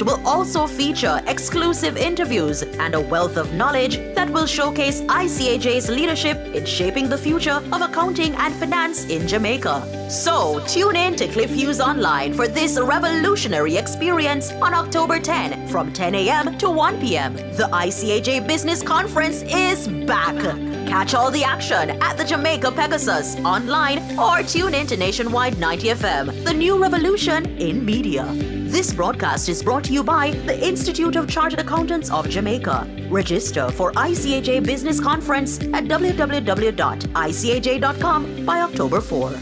will also feature exclusive interviews and a wealth of knowledge that will showcase ICAJ's leadership in shaping the future of accounting and finance in Jamaica. So, tune in to Cliff Hughes Online for this revolutionary experience on October 10 from 10 a.m. to 1 p.m. The ICAJ Business Conference is back. Catch all the action at the Jamaica Pegasus online or tune in to Nationwide 90 FM, the new revolution in media. This broadcast is brought to you by the Institute of Chartered Accountants of Jamaica. Register for ICAJ Business Conference at www.icaj.com by October 4.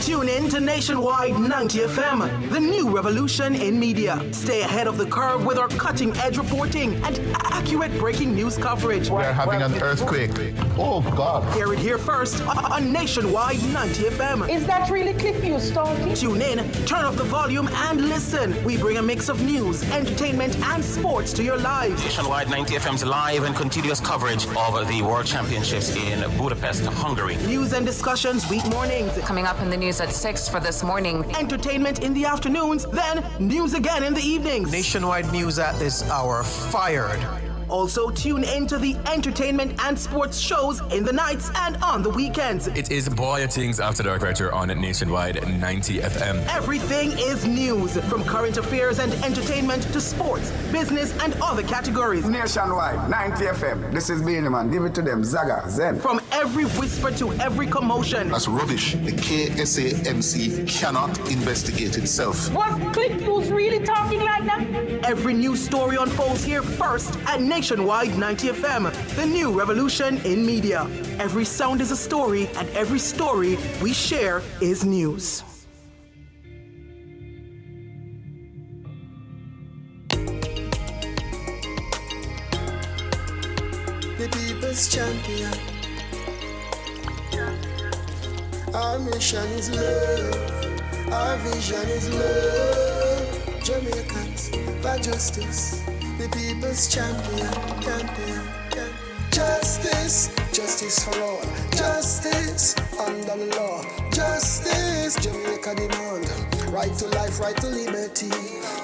Tune in to Nationwide 90 FM, the new revolution in media. Stay ahead of the curve with our cutting-edge reporting and accurate breaking news coverage. We are having an earthquake. Oh, God. Hear it here first on Nationwide 90 FM. Is that really Cliff Hughes talking? Tune in, turn up the volume, and listen. We bring a mix of news, entertainment, and sports to your lives. Nationwide 90 FM's live and continuous coverage of the World Championships in Budapest, Hungary. News and discussions week mornings. Coming up in the news at 6 for this morning. Entertainment in the afternoons, then news again in the evenings. Nationwide news at this hour, fired. Also, tune in to the entertainment and sports shows in the nights and on the weekends. It is Boy Things After Dark right here on Nationwide 90 FM. Everything is news, from current affairs and entertainment to sports, business, and other categories. Nationwide 90 FM. This is Beanie Man. Give it to them. Zaga, Zen. From every whisper to every commotion. That's rubbish. The KSAMC cannot investigate itself. Was Cliff Hughes really talking like that? Every news story unfolds here first at Nationwide 90 FM, the new revolution in media. Every sound is a story, and every story we share is news. The people's champion. Our mission is love. Our vision is love. Jamaicans for justice. The people's champion. Justice, justice for all. Justice under the law. Justice, Jamaica demand. Right to life, right to liberty.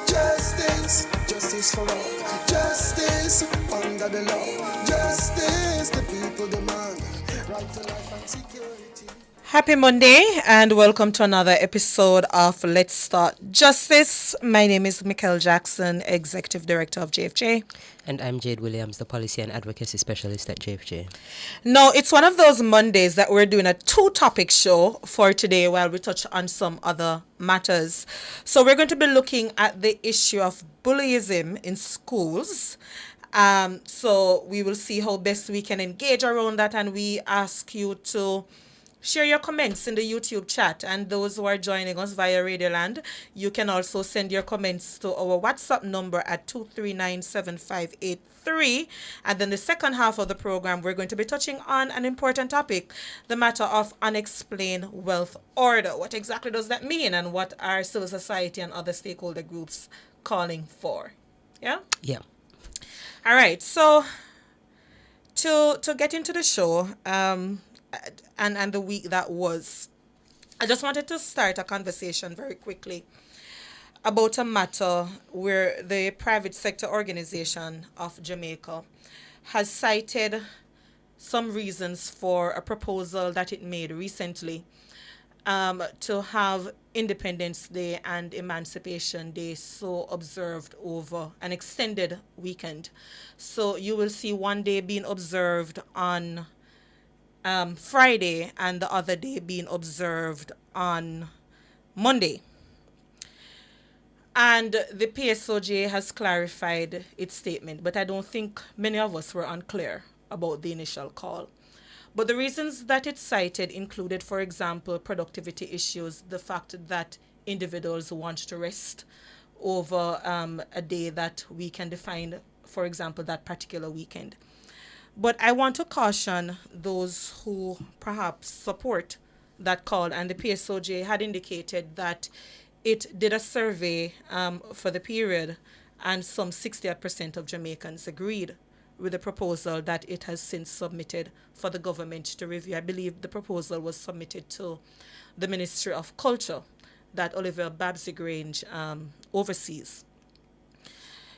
Justice, justice for all. Justice under the law. Justice, the people demand. Right to life and security. Happy Monday and welcome to another episode of Let's Start Justice. My name is Michael Jackson, Executive Director of JFJ. And I'm Jade Williams, the Policy and Advocacy Specialist at JFJ. No, it's one of those Mondays that we're doing a two-topic show for today while we touch on some other matters. So we're going to be looking at the issue of bullyism in schools. So we will see how best we can engage around that, and we ask you to share your comments in the YouTube chat, and those who are joining us via Radioland, you can also send your comments to our WhatsApp number at 2397583. And then the second half of the program, we're going to be touching on an important topic, the matter of unexplained wealth order. What exactly does that mean, and what are civil society and other stakeholder groups calling for? Yeah? Yeah. All right. So to get into the show, and the week that was, I just wanted to start a conversation very quickly about a matter where the private sector organization of Jamaica has cited some reasons for a proposal that it made recently to have Independence Day and Emancipation Day so observed over an extended weekend. So you will see one day being observed on Friday and the other day being observed on Monday. And the PSOJ has clarified its statement, but I don't think many of us were unclear about the initial call. But the reasons that it cited included, for example, productivity issues, the fact that individuals want to rest over a day that we can define, for example, that particular weekend. But I want to caution those who perhaps support that call, and the PSOJ had indicated that it did a survey for the period, and some 68% of Jamaicans agreed with the proposal that it has since submitted for the government to review. I believe the proposal was submitted to the Ministry of Culture that Olivia Babsy-Grange oversees.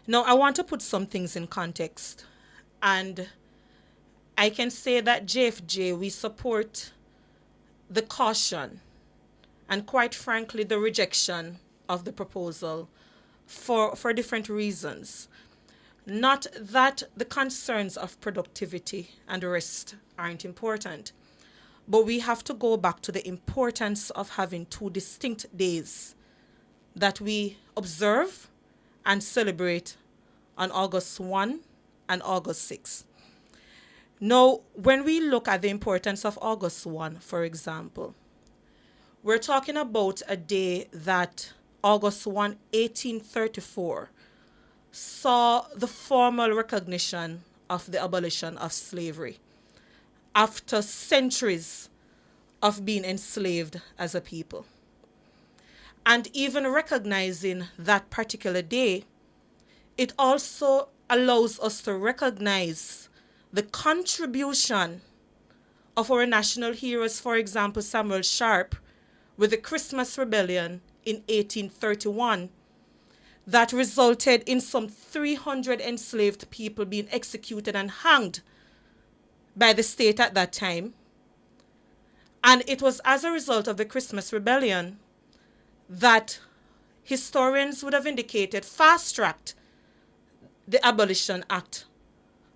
Now, I want to put some things in context, and I can say that JFJ, we support the caution and, quite frankly, the rejection of the proposal for different reasons. Not that the concerns of productivity and the rest aren't important, but we have to go back to the importance of having two distinct days that we observe and celebrate on August 1 and August 6. Now, when we look at the importance of August 1, for example, we're talking about a day that August 1, 1834, saw the formal recognition of the abolition of slavery after centuries of being enslaved as a people. And even recognizing that particular day, it also allows us to recognize the contribution of our national heroes, for example, Samuel Sharp, with the Christmas Rebellion in 1831, that resulted in some 300 enslaved people being executed and hanged by the state at that time. And it was as a result of the Christmas Rebellion that historians would have indicated fast-tracked the Abolition Act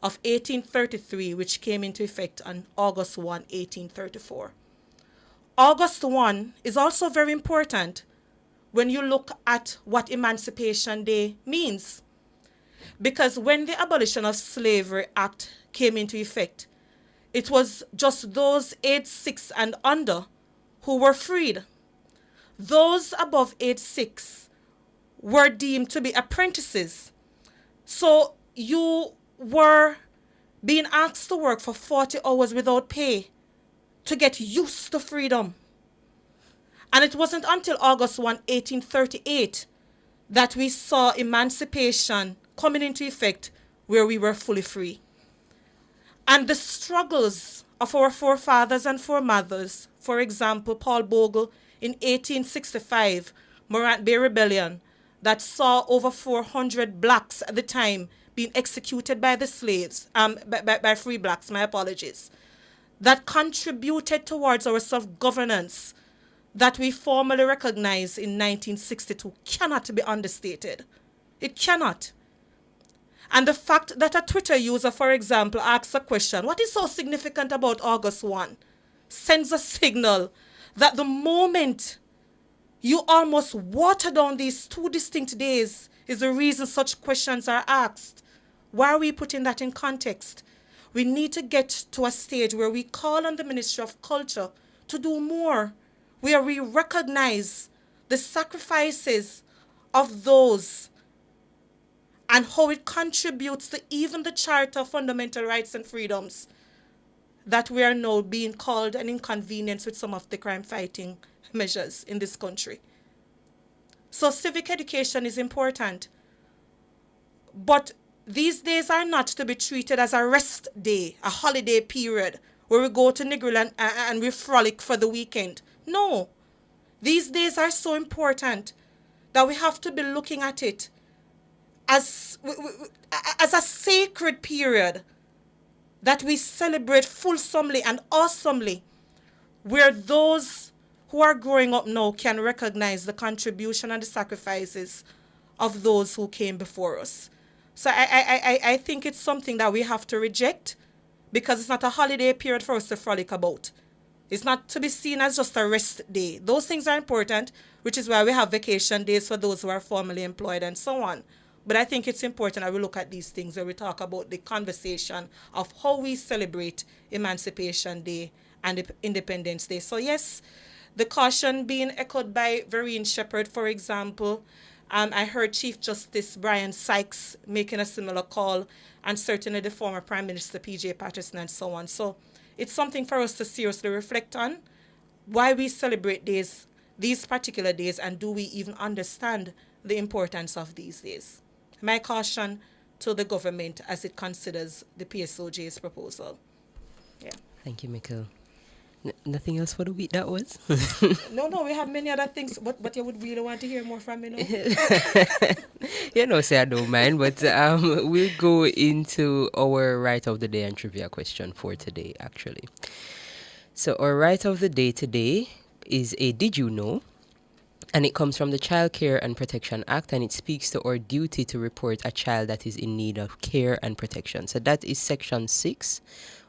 of 1833, which came into effect on August 1, 1834. August 1 is also very important when you look at what Emancipation Day means. Because when the Abolition of Slavery Act came into effect, it was just those age 6 and under who were freed. Those above age 6 were deemed to be apprentices. So you were being asked to work for 40 hours without pay to get used to freedom. And it wasn't until August 1, 1838 that we saw emancipation coming into effect where we were fully free. And the struggles of our forefathers and foremothers, for example, Paul Bogle in 1865, Morant Bay Rebellion, that saw over 400 blacks at the time being executed by the slaves, by free blacks, my apologies, that contributed towards our self-governance that we formally recognized in 1962 cannot be understated. It cannot. And the fact that a Twitter user, for example, asks a question, what is so significant about August 1, sends a signal that the moment you almost water down these two distinct days is the reason such questions are asked. Why are we putting that in context? We need to get to a stage where we call on the Ministry of Culture to do more, where we recognize the sacrifices of those and how it contributes to even the Charter of Fundamental Rights and Freedoms that we are now being called an inconvenience with some of the crime-fighting measures in this country. So civic education is important, but these days are not to be treated as a rest day, a holiday period, where we go to Negril and we frolic for the weekend. No, these days are so important that we have to be looking at it as a sacred period that we celebrate fulsomely and awesomely, where those who are growing up now can recognize the contribution and the sacrifices of those who came before us. So I think it's something that we have to reject, because it's not a holiday period for us to frolic about. It's not to be seen as just a rest day. Those things are important, which is why we have vacation days for those who are formally employed and so on. But I think it's important that we look at these things when we talk about the conversation of how we celebrate Emancipation Day and Independence Day. So yes, the caution being echoed by Vereen Shepherd, for example. I heard Chief Justice Brian Sykes making a similar call, and certainly the former Prime Minister P.J. Patterson and so on. So it's something for us to seriously reflect on, why we celebrate these particular days, and do we even understand the importance of these days. My caution to the government as it considers the PSOJ's proposal. Yeah. Thank you, Mikkel. Nothing else for the week that was? No, we have many other things, but you would really want to hear more from me, no? Say I don't mind, but we'll go into our right of the day and trivia question for today, actually. So our right of the day today is a Did You Know? And it comes from the Child Care and Protection Act, and it speaks to our duty to report a child that is in need of care and protection. So that is Section 6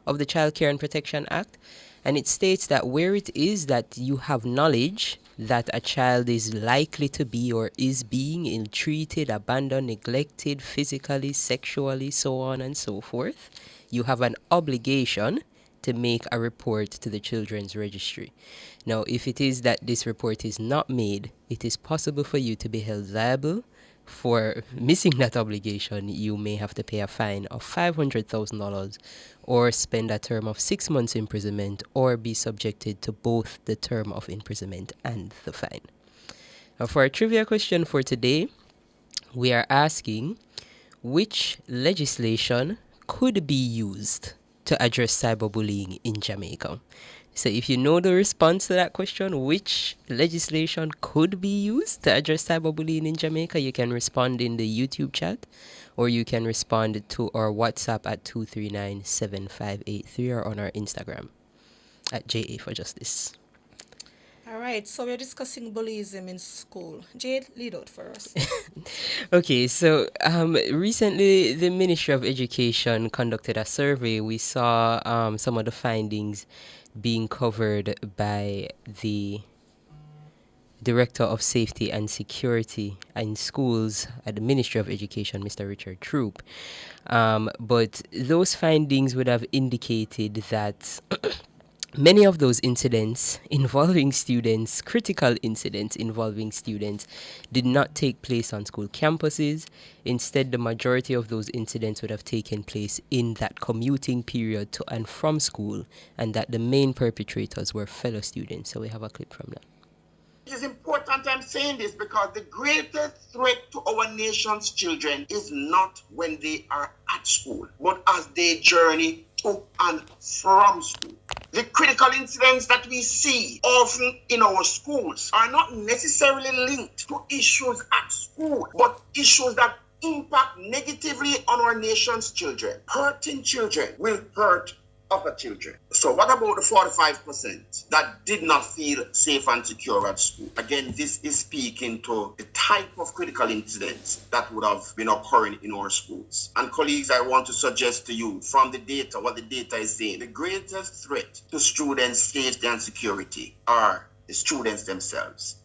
of the Child Care and Protection Act. And it states that where it is that you have knowledge that a child is likely to be or is being ill-treated, abandoned, neglected, physically, sexually, so on and so forth, you have an obligation to make a report to the Children's Registry. Now, if it is that this report is not made, it is possible for you to be held liable for missing that obligation. You may have to pay a fine of $500,000 or spend a term of 6 months imprisonment or be subjected to both the term of imprisonment and the fine. Now, for our trivia question for today, we are asking which legislation could be used to address cyberbullying in Jamaica. So if you know the response to that question, which legislation could be used to address cyberbullying in Jamaica, you can respond in the YouTube chat, or you can respond to our WhatsApp at 239-7583 or on our Instagram at JA for Justice. All right, so we're discussing bullyism in school. Jade, lead out for us. Okay, so recently the Ministry of Education conducted a survey. We saw some of the findings being covered by the Director of Safety and Security in Schools at the Ministry of Education, Mr. Richard Troop. But those findings would have indicated that many of those incidents involving students, critical incidents involving students, did not take place on school campuses. Instead, the majority of those incidents would have taken place in that commuting period to and from school, and that the main perpetrators were fellow students. So we have a clip from that. It is important I'm saying this because the greatest threat to our nation's children is not when they are at school, but as they journey to and from school. The critical incidents that we see often in our schools are not necessarily linked to issues at school, but issues that impact negatively on our nation's children. Hurting children will hurt other children. So what about the 45% that did not feel safe and secure at school? Again, this is speaking to the type of critical incidents that would have been occurring in our schools. And colleagues, I want to suggest to you from the data, what the data is saying, the greatest threat to students' safety and security are the students themselves.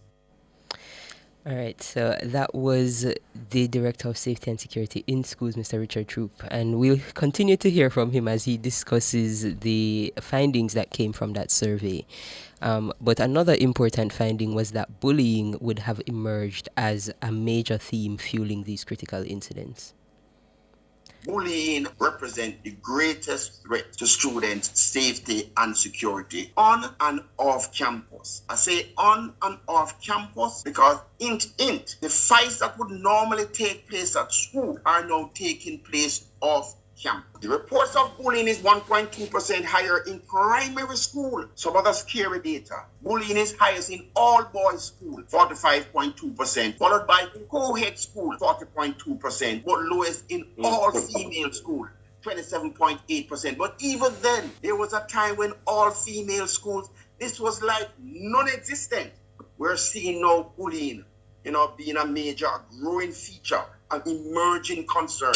All right, so that was the Director of Safety and Security in Schools, Mr. Richard Troop, and we'll continue to hear from him as he discusses the findings that came from that survey. But another important finding was that bullying would have emerged as a major theme fueling these critical incidents. Bullying represents the greatest threat to students' safety and security on and off campus. I say on and off campus because the fights that would normally take place at school are now taking place off campus. The reports of bullying is 1.2% higher in primary school. Some other scary data. Bullying is highest in all boys school, 45.2%, followed by co-ed school, 40.2%, but lowest in all female school, 27.8%. But even then, there was a time when all female schools, this was like non-existent. We're seeing now bullying, being a major growing feature, an emerging concern,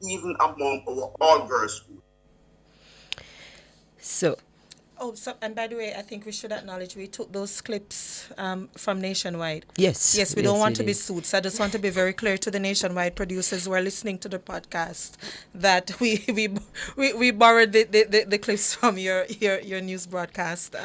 even among our all-girls schools. So, and by the way, I think we should acknowledge we took those clips from Nationwide. Yes, we don't want to be sued. So I just want to be very clear to the Nationwide producers who are listening to the podcast that we borrowed the clips from your news broadcast.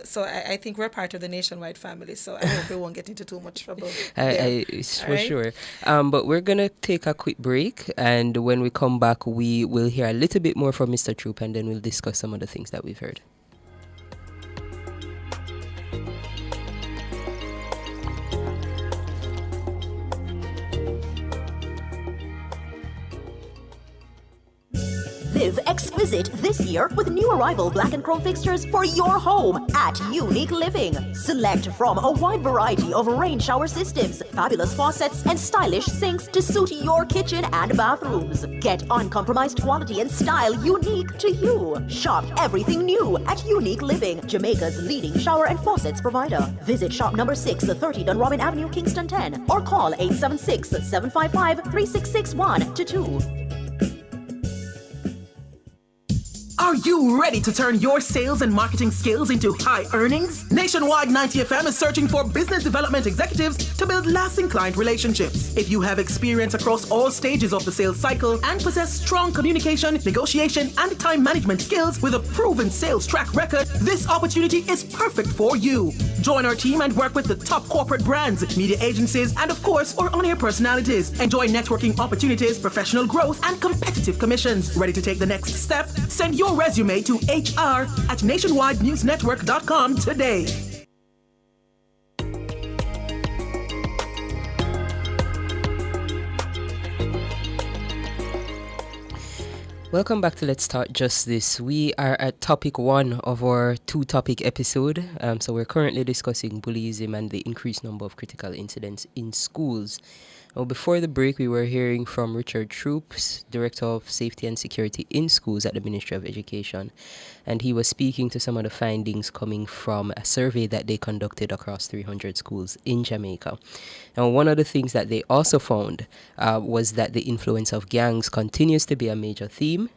So I think we're part of the Nationwide family, so I hope we won't get into too much trouble. For sure. But we're going to take a quick break, and when we come back, we will hear a little bit more from Mr. Troop, and then we'll discuss some of the things that we've heard. Live exquisite this year with new arrival black and chrome fixtures for your home at Unique Living. Select from a wide variety of rain shower systems, fabulous faucets, and stylish sinks to suit your kitchen and bathrooms. Get uncompromised quality and style unique to you. Shop everything new at Unique Living, Jamaica's leading shower and faucets provider. Visit shop number 630 Dunrobin Avenue, Kingston 10, or call 876-755-3661 to 2. Are you ready to turn your sales and marketing skills into high earnings? Nationwide 90 FM is searching for business development executives to build lasting client relationships. If you have experience across all stages of the sales cycle and possess strong communication, negotiation, and time management skills with a proven sales track record, this opportunity is perfect for you. Join our team and work with the top corporate brands, media agencies, and of course, our on-air personalities. Enjoy networking opportunities, professional growth, and competitive commissions. Ready to take the next step? Send your resume to hr@nationwidenewsnetwork.com today. Welcome back to Let's Start Justice. We are at topic 1 of our 2-topic episode. So we're currently discussing bullyism and the increased number of critical incidents in schools. Now, before the break, we were hearing from Richard Troops, Director of Safety and Security in Schools at the Ministry of Education. And he was speaking to some of the findings coming from a survey that they conducted across 300 schools in Jamaica. Now, one of the things that they also found was that the influence of gangs continues to be a major theme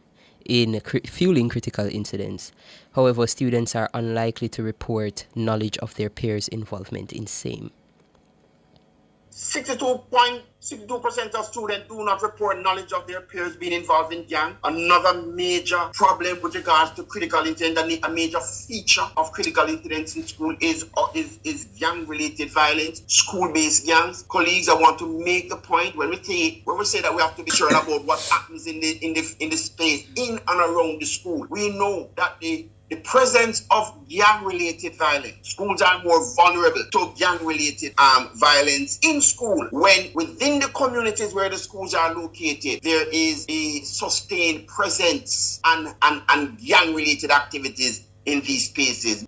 in fueling critical incidents. However, students are unlikely to report knowledge of their peers' involvement in same. 62% of students do not report knowledge of their peers being involved in gang. Another major problem with regards to critical incidents, and a major feature of critical incidents in school is gang-related violence, school-based gangs. Colleagues, I want to make the point when we say that we have to be sure about what happens in the space in and around the school. We know that the presence of gang-related violence. Schools are more vulnerable to gang-related violence in school when within the communities where the schools are located, there is a sustained presence and gang-related activities in these spaces.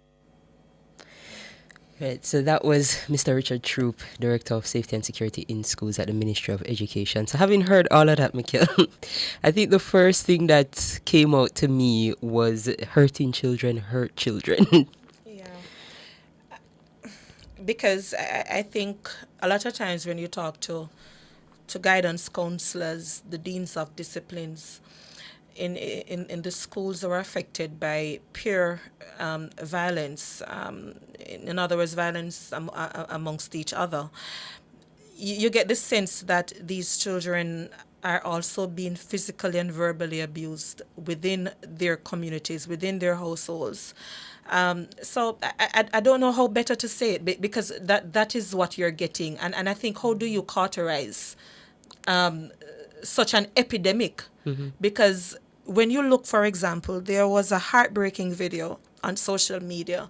Right, so that was Mr. Richard Troop, Director of Safety and Security in Schools at the Ministry of Education. So having heard all of that, Mikhail, I think the first thing that came out to me was hurting children hurt children. Yeah. Because I think a lot of times when you talk to guidance counselors, the deans of disciplines, in the schools that are affected by peer violence, in other words, violence amongst each other, you get the sense that these children are also being physically and verbally abused within their communities, within their households. So I don't know how better to say it, because that is what you're getting. And I think, how do you cauterize such an epidemic? Mm-hmm. Because when you look, for example, there was a heartbreaking video on social media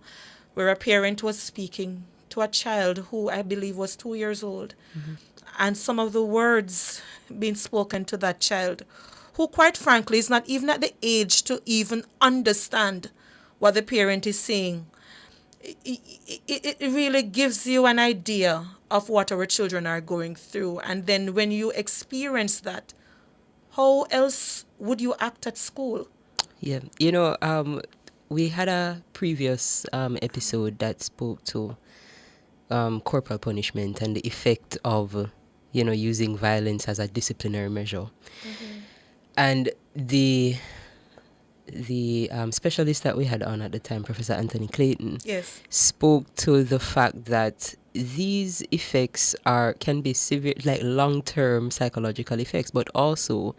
where a parent was speaking to a child who I believe was 2 years old. Mm-hmm. And some of the words being spoken to that child, who quite frankly is not even at the age to even understand what the parent is saying, it really gives you an idea of what our children are going through. And then when you experience that, how else would you act at school? Yeah, we had a previous episode that spoke to corporal punishment and the effect of, using violence as a disciplinary measure. Mm-hmm. And the specialist that we had on at the time, Professor Anthony Clayton, yes, spoke to the fact that these effects can be severe, like long-term psychological effects, but also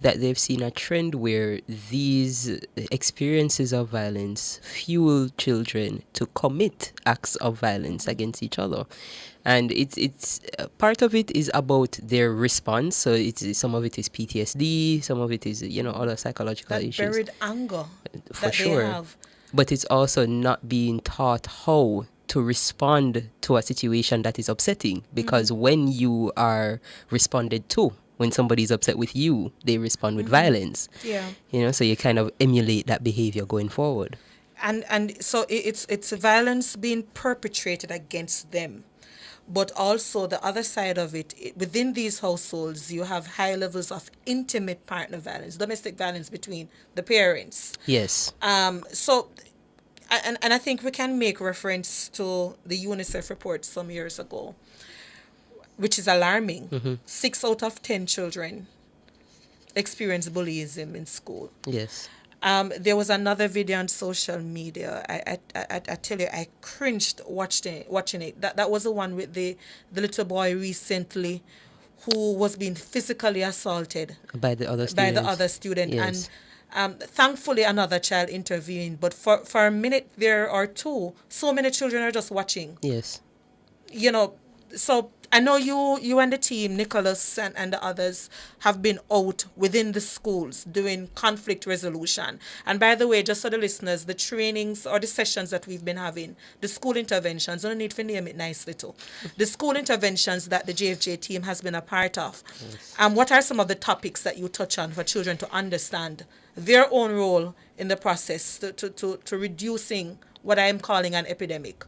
that they've seen a trend where these experiences of violence fuel children to commit acts of violence against each other. And it's part of it is about their response. So some of it is PTSD, some of it is other psychological issues. Buried anger for sure. They have. But it's also not being taught how to respond to a situation that is upsetting, because when you are responded to When somebody's upset with you, they respond with violence. Yeah. You know, so you kind of emulate that behavior going forward. And so it's violence being perpetrated against them. But also the other side of it, within these households, you have high levels of intimate partner violence, domestic violence between the parents. Yes. So, and I think we can make reference to the UNICEF report some years ago, which is alarming. 6 out of 10 children experience bullyism in school. Yes. There was another video on social media. I tell you, I cringed watching it. That was the one with the little boy recently who was being physically assaulted by the other student. Yes. And thankfully another child intervened. But for a minute there or two, so many children are just watching. Yes. You know, so I know you and the team, Nicholas and the others, have been out within the schools doing conflict resolution. And by the way, just so the listeners, the trainings or the sessions that we've been having, the school interventions, I don't need to name it nicely too. The school interventions that the JFJ team has been a part of. Yes. What are some of the topics that you touch on for children to understand their own role in the process to reducing what I am calling an epidemic?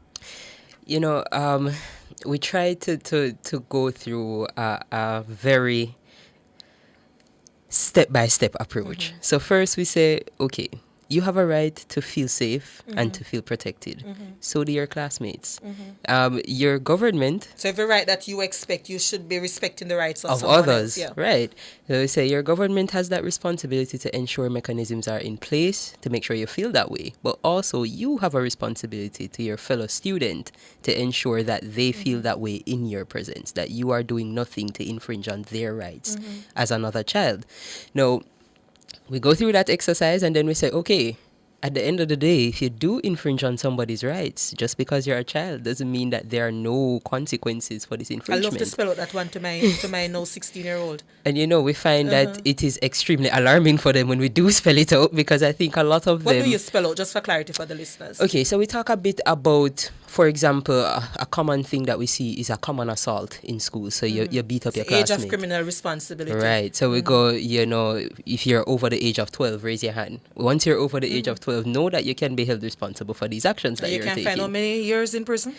You know, we try to go through a very step-by-step approach. So first we say, okay, you have a right to feel safe and to feel protected. So do your classmates. Your government... So every right that you expect, you should be respecting the rights of others. Else, yeah. Right. So we say your government has that responsibility to ensure mechanisms are in place to make sure you feel that way. But also you have a responsibility to your fellow student to ensure that they feel that way in your presence, that you are doing nothing to infringe on their rights as another child. Now, we go through that exercise and then we say, okay, at the end of the day, if you do infringe on somebody's rights, just because you're a child doesn't mean that there are no consequences for this infringement. I love to spell out that one to my now 16-year-old. And you know, we find that it is extremely alarming for them when we do spell it out, because I think a lot of them... What do you spell out, just for clarity for the listeners? Okay, so we talk a bit about, for example, a common thing that we see is a common assault in school. So you beat up your classmate. Age of criminal responsibility. Right. So we go, you know, if you're over the age of 12, raise your hand. Once you're over the age of 12, know that you can be held responsible for these actions that you're taking. You can find how many years in prison?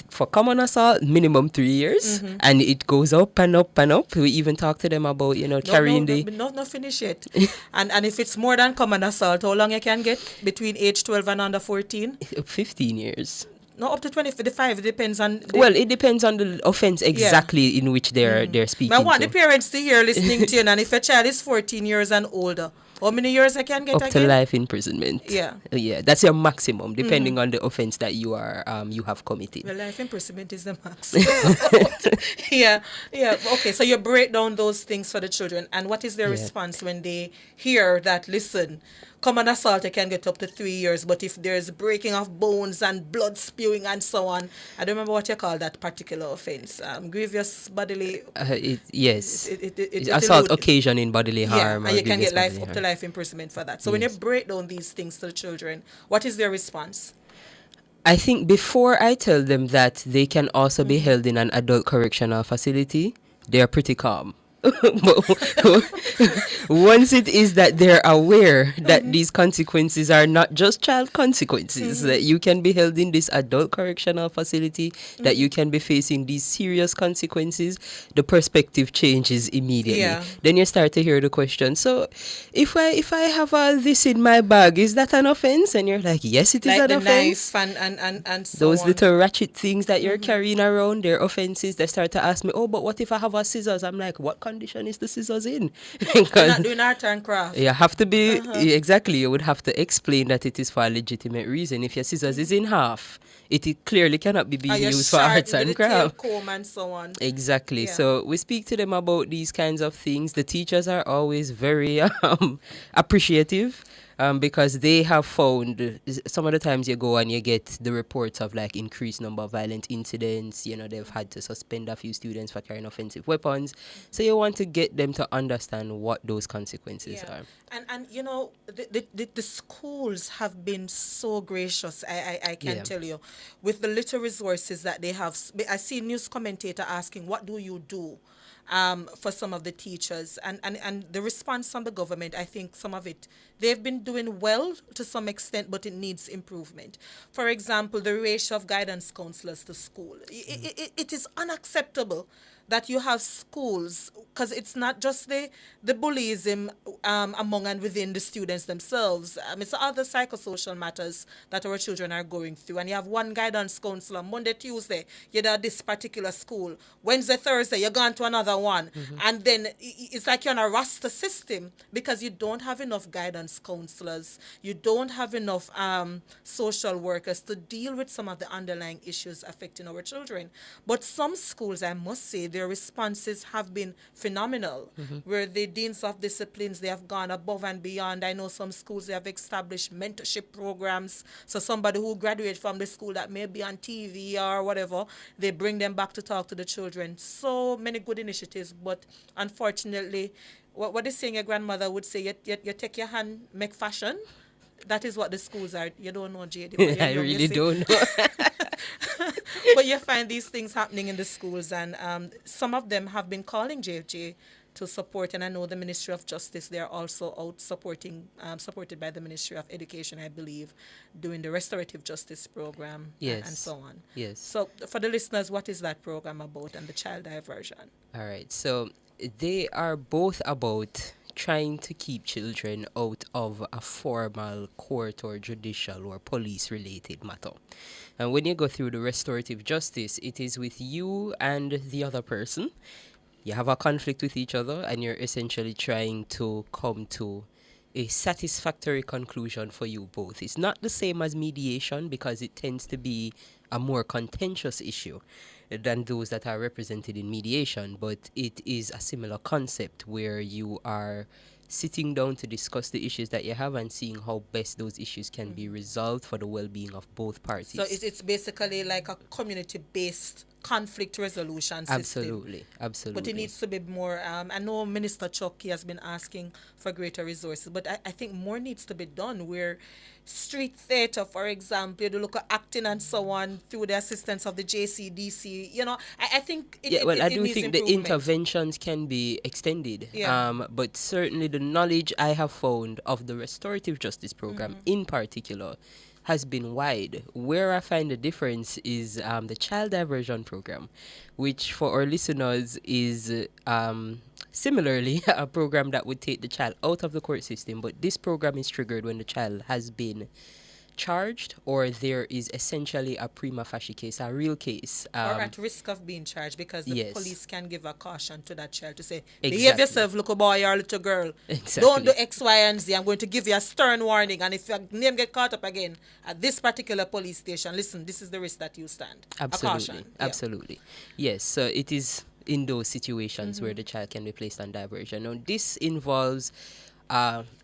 For common assault, minimum 3 years. And it goes up and up and up. We even talk to them about, you know, carrying the... No, finish it. and if it's more than common assault, how long you can get? Between age 12 and under 14? 15 years. No, up to 25. It depends on... Well, it depends on the offense exactly in which they're speaking. I want the parents to hear listening to you. And if a child is 14 years and older, how many years I can get up again? To life imprisonment. Yeah. Yeah, that's your maximum, depending on the offense that you have committed. Well, life imprisonment is the max. yeah. Okay, so you break down those things for the children. And what is their response when they hear that, listen, common assault, I can get up to 3 years, but if there's breaking of bones and blood spewing and so on, I don't remember what you call that particular offense. Grievous bodily... yes. Assault occasioning bodily harm. And you can get up to life imprisonment for that. So when you break down these things to the children, what is their response? I think before I tell them that they can also be held in an adult correctional facility, they're pretty calm. Once it is that they're aware that these consequences are not just child consequences, that you can be held in this adult correctional facility, that you can be facing these serious consequences, the perspective changes immediately. Then you start to hear the question, so if I have this in my bag, is that an offense? And you're like, yes, it is like an the offense. Knife and so those on. little ratchet things that you're carrying around, they're offenses. They start to ask me, oh, but what if I have a scissors? I'm like, what condition is the scissors in? You're not doing art and craft. You have to be, exactly, you would have to explain that it is for a legitimate reason. If your scissors is in half, it clearly cannot be being used for arts and craft. Comb and so on. Exactly. Yeah. So we speak to them about these kinds of things. The teachers are always very appreciative. Because they have found, some of the times you go and you get the reports of like increased number of violent incidents, you know, they've had to suspend a few students for carrying offensive weapons. So you want to get them to understand what those consequences are. And you know, the schools have been so gracious, I can tell you, with the little resources that they have. I see news commentator asking, what do you do? for some of the teachers. And the response from the government, I think some of it, they've been doing well to some extent, but it needs improvement. For example, the ratio of guidance counselors to school. It is unacceptable that you have schools, because it's not just the bullyism among and within the students themselves. It's other psychosocial matters that our children are going through. And you have one guidance counselor, Monday, Tuesday, you're at this particular school. Wednesday, Thursday, you're going to another one. And then it's like you're on a roster system because you don't have enough guidance counselors. You don't have enough social workers to deal with some of the underlying issues affecting our children. But some schools, I must say, their responses have been phenomenal, where the deans of disciplines, they have gone above and beyond. I know some schools, they have established mentorship programs. So somebody who graduated from the school that may be on TV or whatever, they bring them back to talk to the children. So many good initiatives, but unfortunately, what is saying your grandmother would say, you take your hand, make fashion. That is what the schools are. You don't know, JD. I really don't know. But you find these things happening in the schools, and some of them have been calling JFJ to support, and I know the Ministry of Justice, they're also out supporting, supported by the Ministry of Education, I believe, doing the restorative justice program and so on. Yes. So for the listeners, what is that program about, and the child diversion? All right. So they are both about trying to keep children out of a formal court or judicial or police-related matter. And when you go through the restorative justice, it is with you and the other person. You have a conflict with each other, and you're essentially trying to come to a satisfactory conclusion for you both. It's not the same as mediation because it tends to be a more contentious issue than those that are represented in mediation, but it is a similar concept where you are sitting down to discuss the issues that you have and seeing how best those issues can be resolved for the well-being of both parties. So it's basically like a community-based conflict resolution system. Absolutely. But it needs to be more, I know Minister Chucky has been asking for greater resources, but I think more needs to be done where street theatre, for example, you look at acting and so on through the assistance of the JCDC, I think it I do needs think the interventions can be extended. But certainly the knowledge I have found of the restorative justice program in particular has been wide. Where I find the difference is the child diversion program, which for our listeners is similarly a program that would take the child out of the court system, but this program is triggered when the child has been charged or there is essentially a prima facie case, a real case. Or at risk of being charged, because the police can give a caution to that child to say, Exactly. behave yourself, little boy or little girl. Exactly. Don't do X, Y, and Z. I'm going to give you a stern warning. And if your name get caught up again at this particular police station, listen, this is the risk that you stand. Absolutely. A caution. Absolutely. Yes, so it is in those situations where the child can be placed on diversion. Now, this involves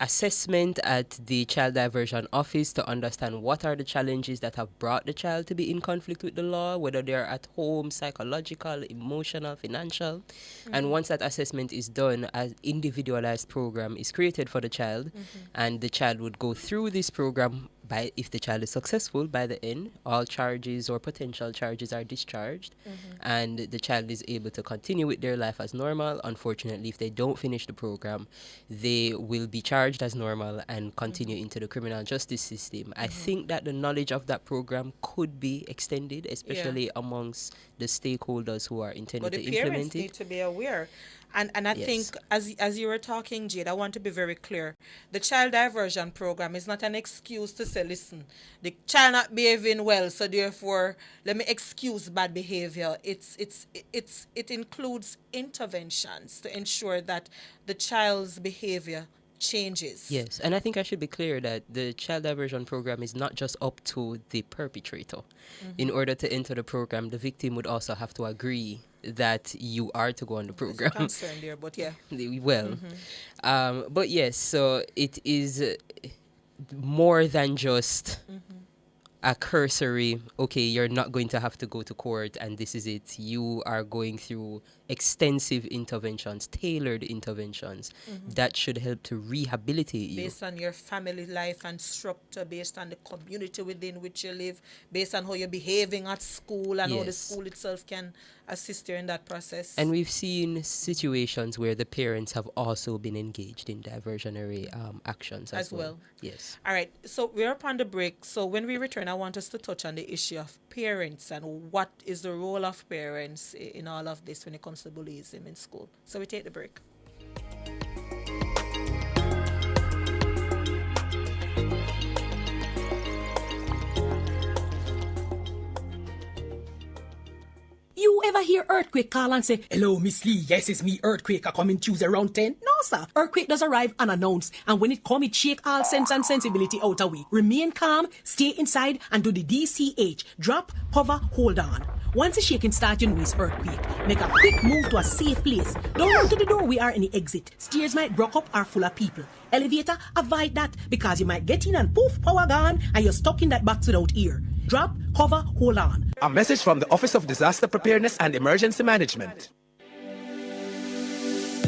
assessment at the child diversion office to understand what are the challenges that have brought the child to be in conflict with the law, whether they're at home, psychological, emotional, financial. And once that assessment is done, an individualized program is created for the child, and the child would go through this program. If the child is successful, by the end, all charges or potential charges are discharged, and the child is able to continue with their life as normal. Unfortunately, if they don't finish the program, they will be charged as normal and continue into the criminal justice system. I think that the knowledge of that program could be extended, especially amongst the stakeholders who are intended to implement it. But the parents need to be aware. And I think, as you were talking, Jade, I want to be very clear. The child diversion program is not an excuse to say, listen, the child not behaving well, so therefore, let me excuse bad behavior. It includes interventions to ensure that the child's behavior changes. Yes, and I think I should be clear that the child diversion program is not just up to the perpetrator. In order to enter the program, the victim would also have to agree that you are to go on the program. There's a concern there, but yeah. Well, but yes, so it is more than just a cursory, okay, you're not going to have to go to court and this is it. You are going through extensive interventions, tailored interventions that should help to rehabilitate you. Based on your family life and structure, based on the community within which you live, based on how you're behaving at school and how the school itself can assist you in that process. And we've seen situations where the parents have also been engaged in diversionary actions as well. Yes. All right. So we're up on the break. So when we return, I want us to touch on the issue of parents and what is the role of parents in all of this when it comes to bullyism in school. So we take the break. You ever hear Earthquake call and say, "Hello, Miss Lee, yes, it's me, Earthquake, I coming Tuesday around 10? No, sir. Earthquake does arrive unannounced, and when it come, it shake all sense and sensibility out of we. Remain calm, stay inside, and do the DCH. Drop, cover, hold on. Once the shaking starts, you know it's earthquake. Make a quick move to a safe place. Don't run to the door, we are in the exit. Stairs might broke up or full of people. Elevator, avoid that, because you might get in and poof, power gone, and you're stuck in that box without ear. Drop, cover, hold on. A message from the Office of Disaster Preparedness and Emergency Management.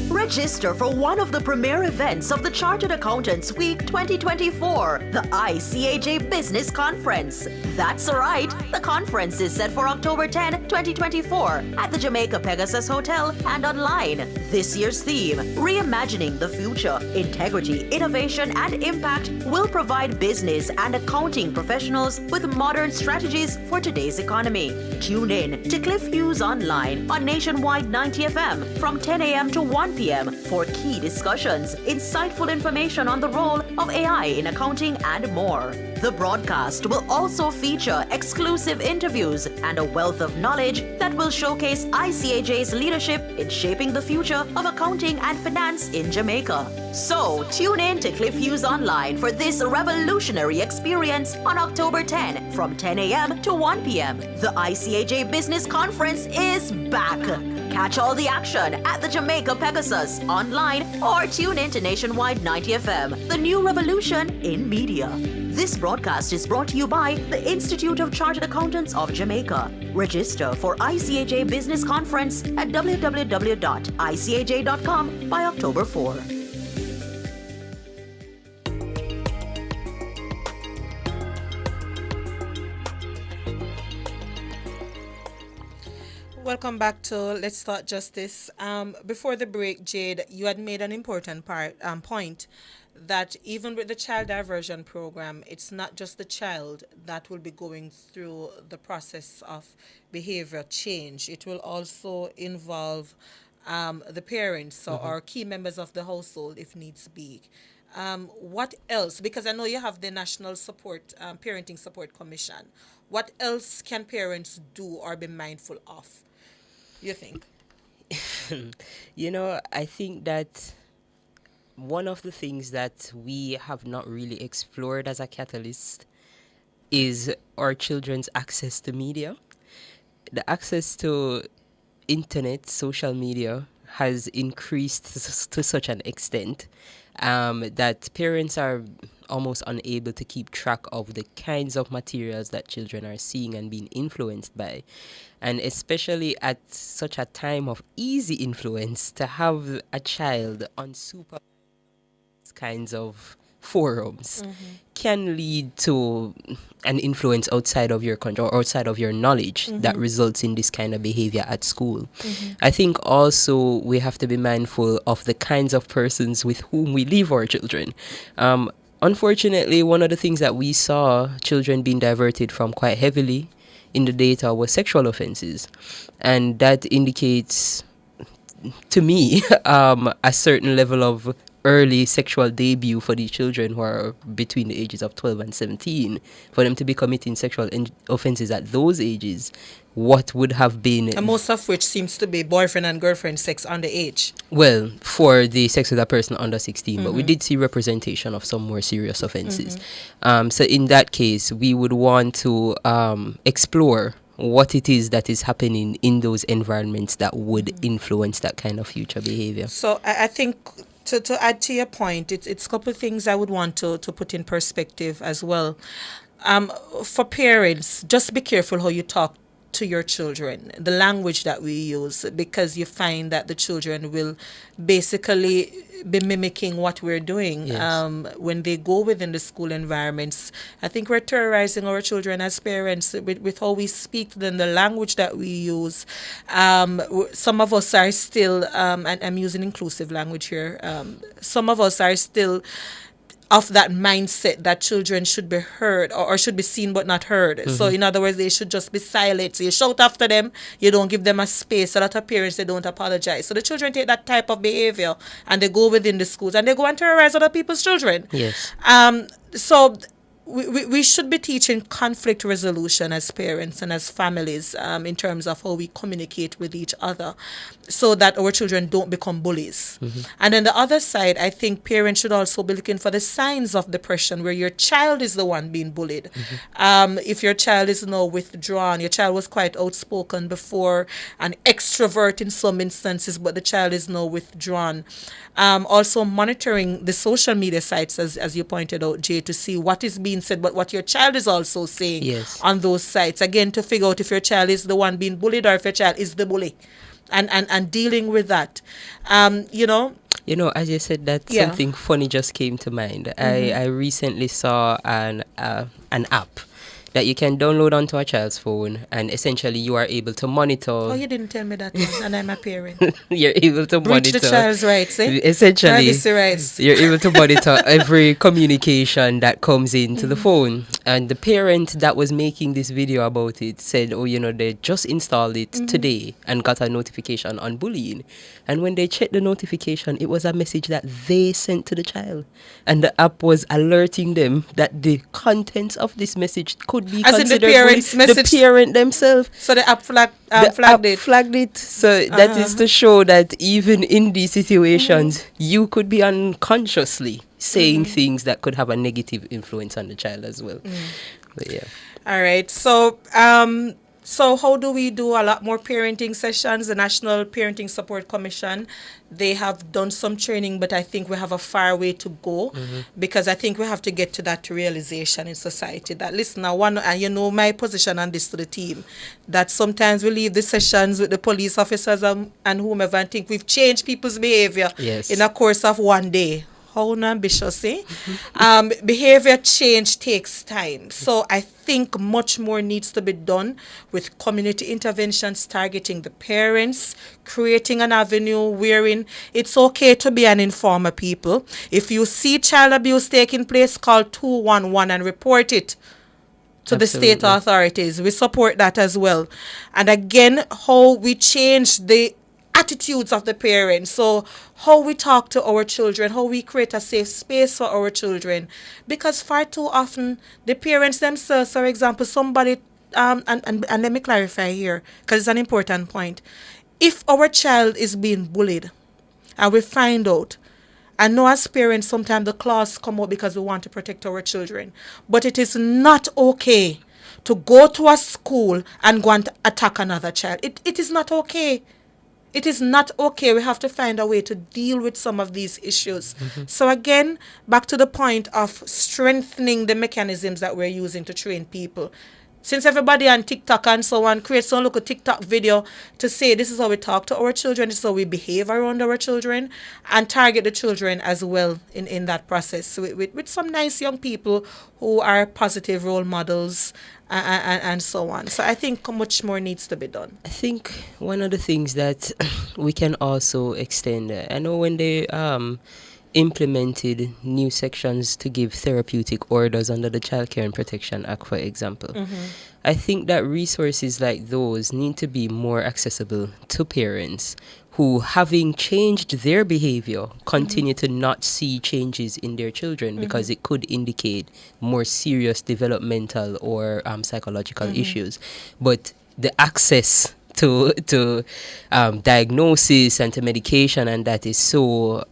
Register for one of the premier events of the Chartered Accountants Week 2024, the ICAJ Business Conference. That's right, the conference is set for October 10, 2024 at the Jamaica Pegasus Hotel and online. This year's theme, Reimagining the Future, Integrity, Innovation and Impact, will provide business and accounting professionals with modern strategies for today's economy. Tune in to Cliff Hughes Online on Nationwide 90 FM from 10 a.m. to 1 p.m. for key discussions, insightful information on the role of AI in accounting and more. The broadcast will also feature exclusive interviews and a wealth of knowledge that will showcase ICAJ's leadership in shaping the future of accounting and finance in Jamaica. So tune in to Cliff Hughes Online for this revolutionary experience on October 10 from 10 a.m. to 1 p.m. The ICAJ Business Conference is back. Catch all the action at the Jamaica Pegasus online or tune in to Nationwide 90 FM, the new revolution in media. This broadcast is brought to you by the Institute of Chartered Accountants of Jamaica. Register for ICAJ Business Conference at www.icaj.com by October 4. Welcome back to Let's Talk Justice. Before the break, Jade, you had made an important point that even with the child diversion program, it's not just the child that will be going through the process of behavior change. It will also involve the parents or key members of the household if needs be. What else? Because I know you have the National Support Parenting Support Commission. What else can parents do or be mindful of, you think? I think that one of the things that we have not really explored as a catalyst is our children's access to media. The access to internet, social media has increased to such an extent that parents are almost unable to keep track of the kinds of materials that children are seeing and being influenced by. And especially at such a time of easy influence, to have a child on super kinds of forums can lead to an influence outside of your control, outside of your knowledge, that results in this kind of behavior at school. I think also we have to be mindful of the kinds of persons with whom we leave our children. Unfortunately, one of the things that we saw children being diverted from quite heavily in the data was sexual offenses. And that indicates to me a certain level of early sexual debut for these children who are between the ages of 12 and 17. For them to be committing sexual offenses at those ages, what would have been... And most of which seems to be boyfriend and girlfriend sex underage. Well, for the sex with a person under 16, but we did see representation of some more serious offenses. So in that case, we would want to explore what it is that is happening in those environments that would influence that kind of future behavior. So I think... To add to your point, it's a couple of things I would want to put in perspective as well. For parents, just be careful how you talk to your children, the language that we use, because you find that the children will basically be mimicking what we're doing. When they go within the school environments. I think we're terrorizing our children as parents with how we speak to them, the language that we use. Some of us are still, and I'm using inclusive language here, some of us are still of that mindset that children should be heard or should be seen but not heard. So in other words, they should just be silent. So you shout after them, you don't give them a space. A lot of parents, they don't apologize. So the children take that type of behavior and they go within the schools and they go and terrorize other people's children. Yes. So we should be teaching conflict resolution as parents and as families in terms of how we communicate with each other so that our children don't become bullies. And then the other side, I think parents should also be looking for the signs of depression where your child is the one being bullied. If your child is now withdrawn, your child was quite outspoken before, an extrovert in some instances, but the child is now withdrawn. Also monitoring the social media sites, as you pointed out, Jay, to see what is being said, but what your child is also saying on those sites. Again, to figure out if your child is the one being bullied or if your child is the bully. And dealing with that. You know, as you said that, something funny just came to mind. I recently saw an app that you can download onto a child's phone, and essentially you are able to monitor. Oh, you didn't tell me that one, and I'm a parent. You're able to breach monitor the child's rights, eh? Essentially, privacy rights. You're able to monitor every communication that comes into the phone. And the parent that was making this video about it said, they just installed it today and got a notification on bullying. And when they checked the notification, it was a message that they sent to the child. And the app was alerting them that the contents of this message could be as considered in the parent's message. The parent themselves. So the app flagged it. So that is to show that even in these situations, you could be unconsciously saying things that could have a negative influence on the child as well. But yeah. All right. So so how do we do a lot more parenting sessions? The National Parenting Support Commission, they have done some training, but I think we have a far way to go because I think we have to get to that realization in society that, listen, and my position on this to the team, that sometimes we leave the sessions with the police officers and whomever and think we've changed people's behavior in a course of one day. How ambitious, eh? Behavior change takes time. So I think much more needs to be done with community interventions targeting the parents, creating an avenue wherein it's okay to be an informer, people. If you see child abuse taking place, call 211 and report it to the state authorities. We support that as well. And again, how we change the attitudes of the parents. So how we talk to our children, how we create a safe space for our children. Because far too often, the parents themselves, for example, somebody, and let me clarify here, because it's an important point. If our child is being bullied, and we find out, I know as parents, sometimes the claws come out because we want to protect our children. But it is not okay to go to a school and go and attack another child. It is not okay. It is not okay. We have to find a way to deal with some of these issues. So again, back to the point of strengthening the mechanisms that we're using to train people. Since everybody on TikTok and so on creates some little TikTok video to say this is how we talk to our children, this is how we behave around our children, and target the children as well in that process with some nice young people who are positive role models and so on. So I think much more needs to be done. I think one of the things that we can also extend, I know when they implemented new sections to give therapeutic orders under the Child Care and Protection Act, for example, I think that resources like those need to be more accessible to parents who, having changed their behavior, continue to not see changes in their children because it could indicate more serious developmental or psychological issues. But the access to diagnosis and to medication, and that is so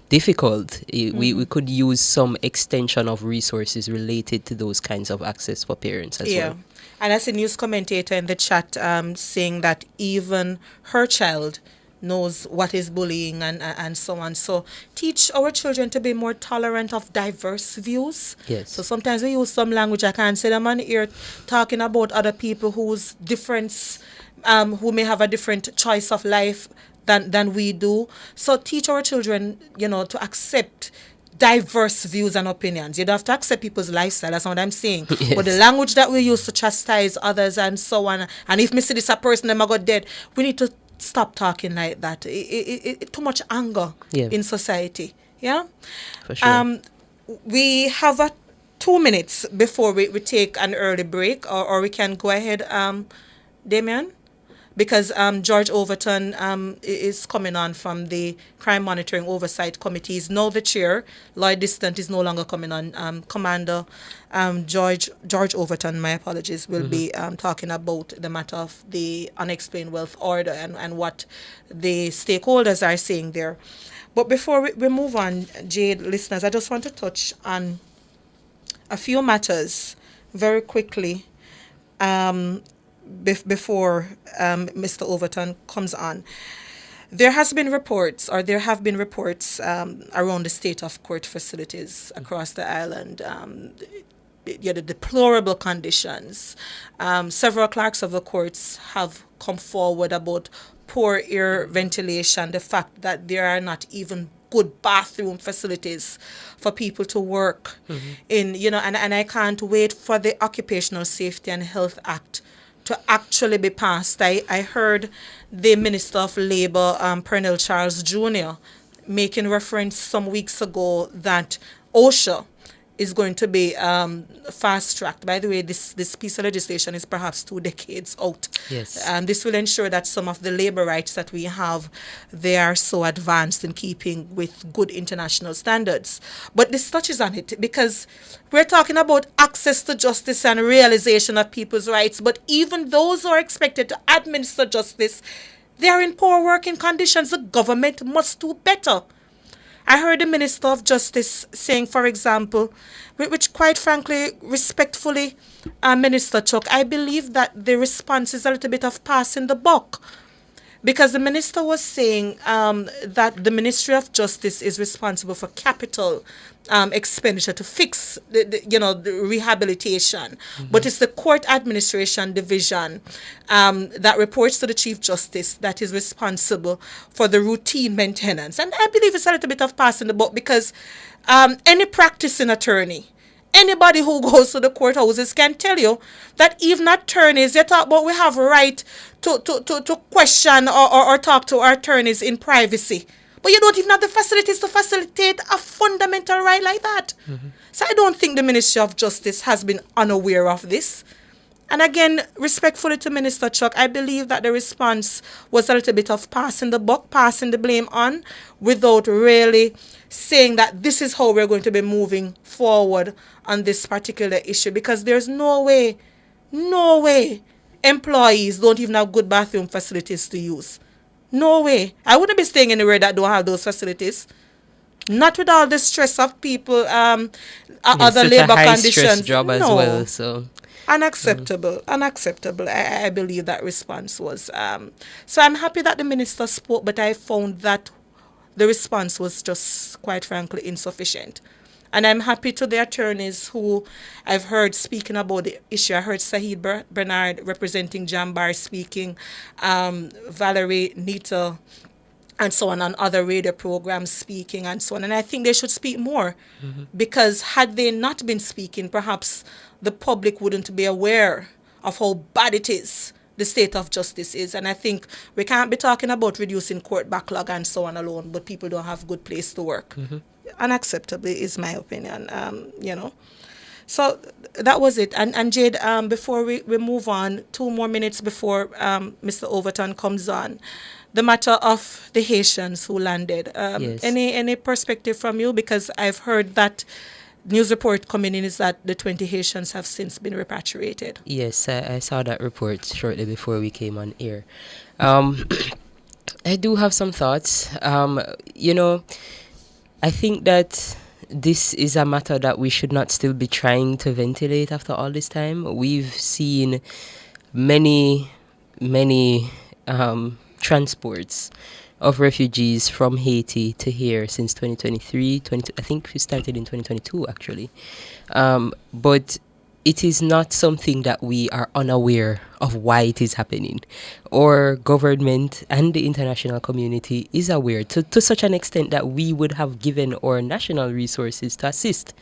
difficult. We could use some extension of resources related to those kinds of access for parents as well. And as a news commentator in the chat saying that even her child knows what is bullying and so on. So teach our children to be more tolerant of diverse views. Yes. So sometimes we use some language I can't say them on here talking about other people whose difference, who may have a different choice of life than we do. So teach our children, to accept diverse views and opinions. You don't have to accept people's lifestyle, that's what I'm saying. Yes. But the language that we use to chastise others and so on, and if me see this a person, them I got dead, we need to stop talking like that. It too much anger in society. Yeah? For sure. We have 2 minutes before we take an early break, or we can go ahead, Damien? Because George Overton is coming on from the Crime Monitoring Oversight Committee. He's now the chair. Lloyd Distant is no longer coming on. Commander George Overton, my apologies, will be talking about the matter of the Unexplained Wealth Order and what the stakeholders are saying there. But before we move on, Jade, listeners, I just want to touch on a few matters very quickly. Before Mr. Overton comes on, there have been reports around the state of court facilities across the island. The deplorable conditions. Several clerks of the courts have come forward about poor air ventilation, the fact that there are not even good bathroom facilities for people to work in, and I can't wait for the Occupational Safety and Health Act to actually be passed. I heard the Minister of Labour, Pernell Charles Jr., making reference some weeks ago that OSHA is going to be fast-tracked. By the way, this piece of legislation is perhaps 2 decades out. Yes. This will ensure that some of the labor rights that we have, they are so advanced in keeping with good international standards. But this touches on it because we're talking about access to justice and realization of people's rights. But even those who are expected to administer justice, they are in poor working conditions. The government must do better. I heard the Minister of Justice saying, for example, which quite frankly, respectfully, Minister Chuck, I believe that the response is a little bit of passing the buck. Because the minister was saying that the Ministry of Justice is responsible for capital expenditure to fix the rehabilitation. But it's the Court Administration Division that reports to the Chief Justice that is responsible for the routine maintenance. And I believe it's a little bit of passing the buck because any practicing attorney, anybody who goes to the courthouses can tell you that even attorneys, they talk about we have a right to question or talk to our attorneys in privacy. But you don't even have the facilities to facilitate a fundamental right like that. So I don't think the Ministry of Justice has been unaware of this. And again, respectfully to Minister Chuck, I believe that the response was a little bit of passing the buck, passing the blame on, without really saying that this is how we're going to be moving forward on this particular issue. Because there's no way employees don't even have good bathroom facilities to use. No way. I wouldn't be staying anywhere that don't have those facilities. Not with all the stress of people, other labor conditions. Job as well, so unacceptable. I believe that response was. So I'm happy that the minister spoke, but I found that the response was just, quite frankly, insufficient. And I'm happy to the attorneys who I've heard speaking about the issue. I heard Saheed Bernard representing Jambar speaking, Valerie Nita, and so on other radio programs speaking and so on. And I think they should speak more because had they not been speaking, perhaps the public wouldn't be aware of how bad it is, the state of justice is. And I think we can't be talking about reducing court backlog and so on alone, but people don't have good place to work. Unacceptably is my opinion, So that was it. And Jade, before we move on, 2 more minutes before Mr. Overton comes on, the matter of the Haitians who landed. Yes. Any perspective from you? Because I've heard that news report coming in is that the 20 Haitians have since been repatriated. Yes, I saw that report shortly before we came on air. I do have some thoughts. I think that this is a matter that we should not still be trying to ventilate after all this time. We've seen many transports of refugees from Haiti to here since 2023. I think we started in 2022 actually. But it is not something that we are unaware of why it is happening. Our government and the international community is aware to such an extent that we would have given our national resources to assist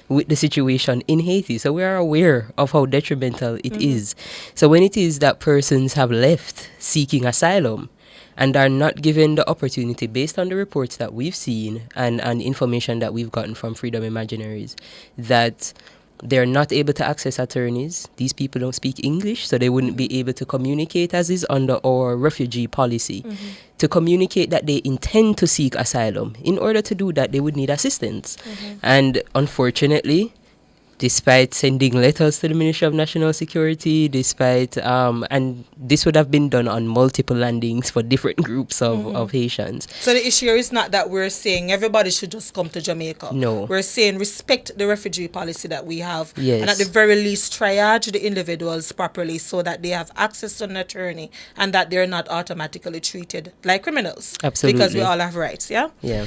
with the situation in Haiti. So we are aware of how detrimental it is. So when it is that persons have left seeking asylum and are not given the opportunity based on the reports that we've seen and information that we've gotten from Freedom Imaginaries, that they're not able to access attorneys. These people don't speak English, so they wouldn't be able to communicate as is under our refugee policy. To communicate that they intend to seek asylum. In order to do that, they would need assistance. And unfortunately, despite sending letters to the Ministry of National Security, and this would have been done on multiple landings for different groups of Haitians. So the issue is not that we're saying everybody should just come to Jamaica. No. We're saying respect the refugee policy that we have. Yes. And at the very least, triage the individuals properly so that they have access to an attorney and that they're not automatically treated like criminals. Absolutely. Because we all have rights, yeah? Yeah.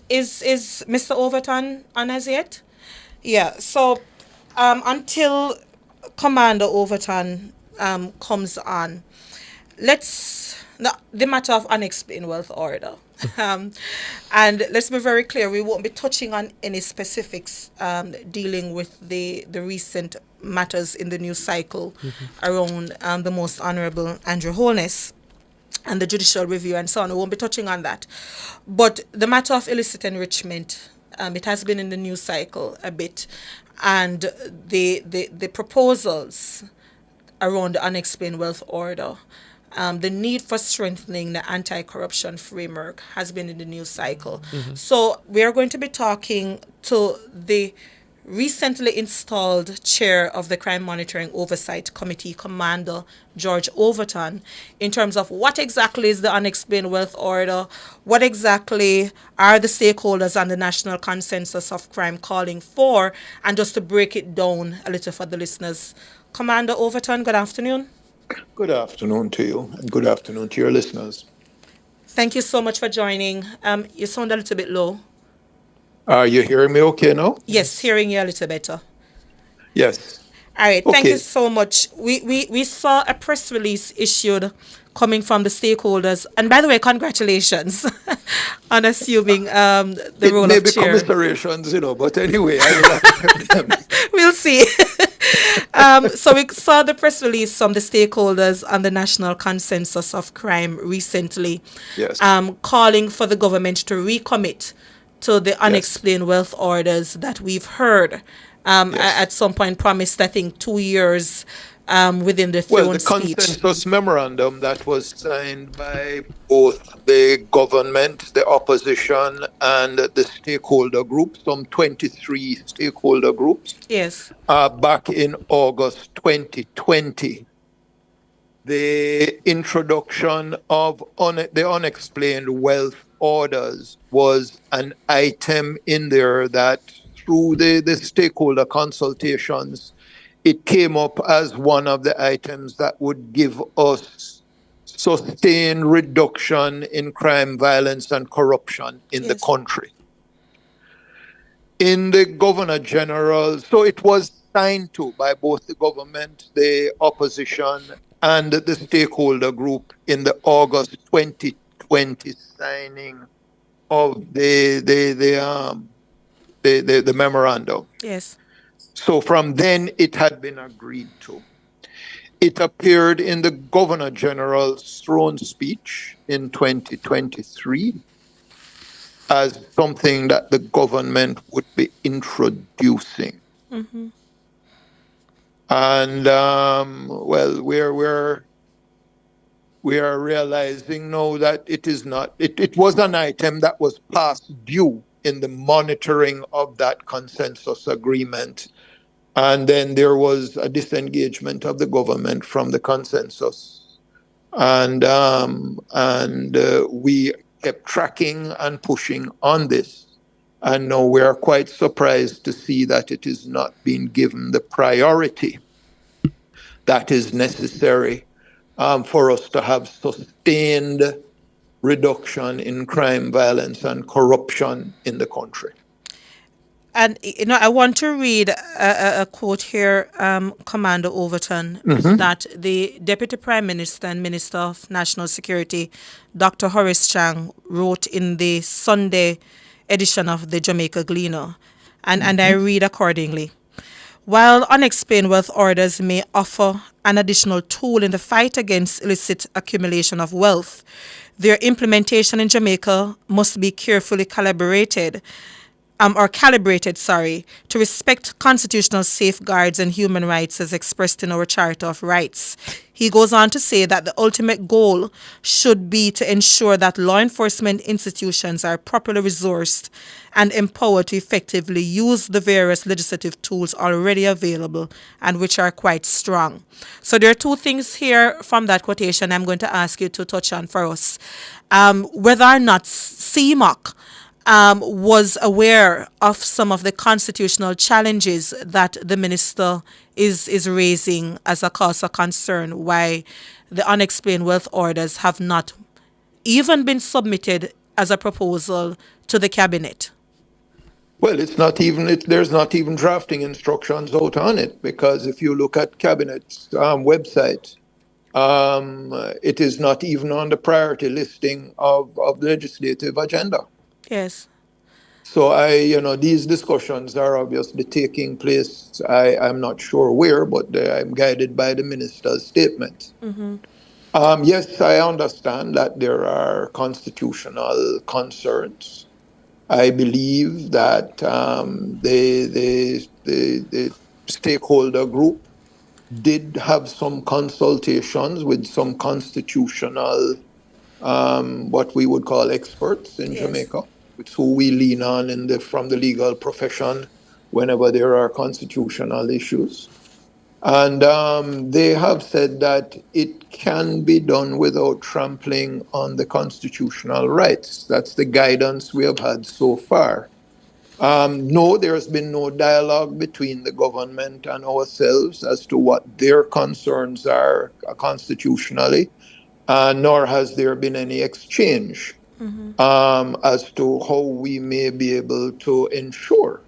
Is Mr. Overton on as yet? Yeah, so until Commander Overton comes on, the matter of unexplained wealth order. And let's be very clear, we won't be touching on any specifics dealing with the recent matters in the news cycle around the Most Honorable Andrew Holness and the judicial review and so on. We won't be touching on that. But the matter of illicit enrichment, it has been in the news cycle a bit, and the proposals around the unexplained wealth order, the need for strengthening the anti-corruption framework has been in the news cycle. So we are going to be talking to the recently installed chair of the Crime Monitoring Oversight Committee, Commander George Overton, in terms of what exactly is the unexplained wealth order, what exactly are the stakeholders and the national consensus of crime calling for, and just to break it down a little for the listeners. Commander Overton, good afternoon. Good afternoon to you, and good afternoon to your listeners. Thank you so much for joining. You sound a little bit low. Are you hearing me okay now? Yes, hearing you a little better. Yes. All right, thank Okay. you so much. We saw a press release issued coming from the stakeholders. And by the way, congratulations on assuming the role of chair. Maybe commiserations, but anyway, I will We'll see. So we saw the press release from the stakeholders on the National Consensus of Crime recently, Yes. calling for the government to recommit to the unexplained wealth orders that we've heard at some point promised, I think, 2 years within the throne the speech. consensus memorandum that was signed by both the government, the opposition, and the stakeholder groups, some 23 stakeholder groups, Yes. back in August 2020. The introduction of the unexplained wealth orders was an item in there that, through the stakeholder consultations, it came up as one of the items that would give us sustained reduction in crime, violence, and corruption in the country. In the Governor General, so it was signed to by both the government, the opposition, and the stakeholder group in the August 2020 signing of the memorandum. Yes. So from then it had been agreed to. It appeared in the Governor General's throne speech in 2023 as something that the government would be introducing. Mm-hmm. And we are realizing now that it is not. It was an item that was past due in the monitoring of that consensus agreement, and then there was a disengagement of the government from the consensus, and we kept tracking and pushing on this, and now we are quite surprised to see that it is not being given the priority that is necessary for us to have sustained reduction in crime, violence, and corruption in the country. And, I want to read a quote here, Commander Overton, that the Deputy Prime Minister and Minister of National Security, Dr. Horace Chang, wrote in the Sunday edition of the Jamaica Gleaner. And I read accordingly. While unexplained wealth orders may offer an additional tool in the fight against illicit accumulation of wealth, their implementation in Jamaica must be carefully calibrated, to respect constitutional safeguards and human rights as expressed in our Charter of Rights. He goes on to say that the ultimate goal should be to ensure that law enforcement institutions are properly resourced and empowered to effectively use the various legislative tools already available and which are quite strong. So there are two things here from that quotation I'm going to ask you to touch on for us. Whether or not CMOC was aware of some of the constitutional challenges that the minister is raising as a cause of concern, why the unexplained wealth orders have not even been submitted as a proposal to the cabinet. Well, there's not even drafting instructions out on it, because if you look at Cabinet's website, it is not even on the priority listing of the legislative agenda. Yes. So these discussions are obviously taking place. I'm not sure where, but I'm guided by the minister's statement. Yes, I understand that there are constitutional concerns. I believe that the stakeholder group did have some consultations with some constitutional, what we would call experts in Jamaica. It's who we lean on from the legal profession whenever there are constitutional issues. And they have said that it can be done without trampling on the constitutional rights. That's the guidance we have had so far. No, there's been no dialogue between the government and ourselves as to what their concerns are constitutionally, nor has there been any exchange as to how we may be able to ensure